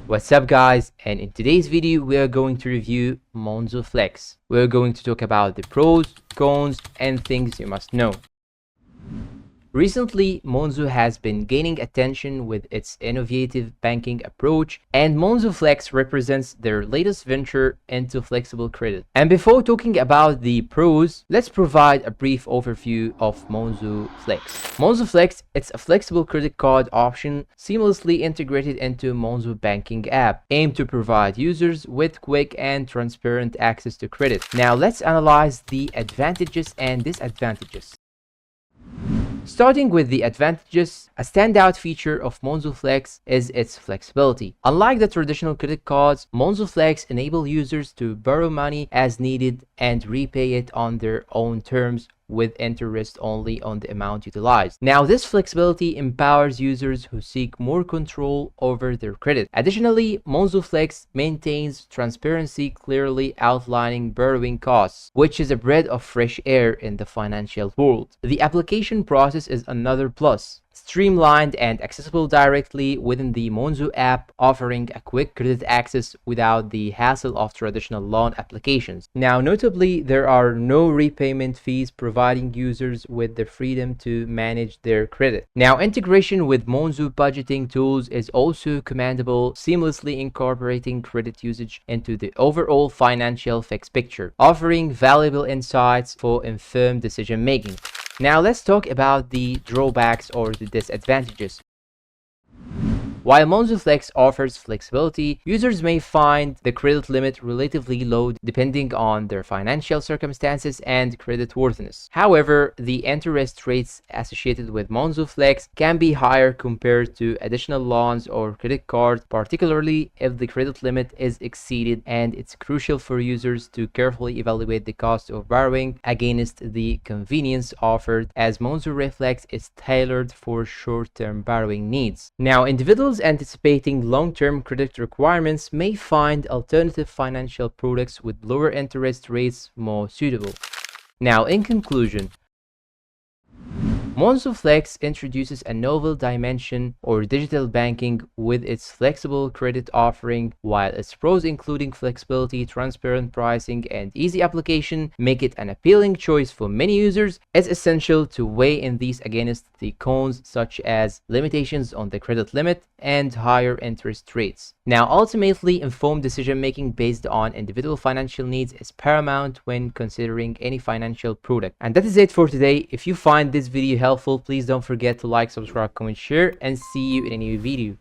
What's up guys, and in today's video we are going to review Monzo Flex. We're going to talk about the pros, cons, and things you must know. Recently, Monzo has been gaining attention with its innovative banking approach, and Monzo Flex represents their latest venture into flexible credit. And before talking about the pros, let's provide a brief overview of Monzo Flex. Monzo Flex, it's a flexible credit card option seamlessly integrated into Monzo banking app, aimed to provide users with quick and transparent access to credit. Now let's analyze the advantages and disadvantages. Starting with the advantages, a standout feature of Monzo Flex is its flexibility. Unlike the traditional credit cards, Monzo Flex enable users to borrow money as needed and repay it on their own terms, with interest only on the amount utilized. Now, this flexibility empowers users who seek more control over their credit. Additionally, Monzo Flex maintains transparency, clearly outlining borrowing costs, which is a breath of fresh air in the financial world. The application process is another plus. Streamlined and accessible directly within the Monzo app, offering a quick credit access without the hassle of traditional loan applications. Now, notably, there are no repayment fees, providing users with the freedom to manage their credit. Now, integration with Monzo budgeting tools is also commendable, seamlessly incorporating credit usage into the overall financial picture, offering valuable insights for informed decision making. Now let's talk about the drawbacks or the disadvantages. While Monzo Flex offers flexibility, users may find the credit limit relatively low depending on their financial circumstances and creditworthiness. However, the interest rates associated with Monzo Flex can be higher compared to additional loans or credit cards, particularly if the credit limit is exceeded, and it's crucial for users to carefully evaluate the cost of borrowing against the convenience offered, as Monzo Flex is tailored for short-term borrowing needs. Now, individuals anticipating long-term credit requirements may find alternative financial products with lower interest rates more suitable. Now, in conclusion, Monzo Flex introduces a novel dimension or digital banking with its flexible credit offering, while its pros, including flexibility, transparent pricing, and easy application, make it an appealing choice for many users. It's essential to weigh in these against the cons, such as limitations on the credit limit and higher interest rates. Now, ultimately, informed decision making based on individual financial needs is paramount when considering any financial product. And that is it for today. If you find this video helpful, please don't forget to like, subscribe, comment, share, and see you in a new video.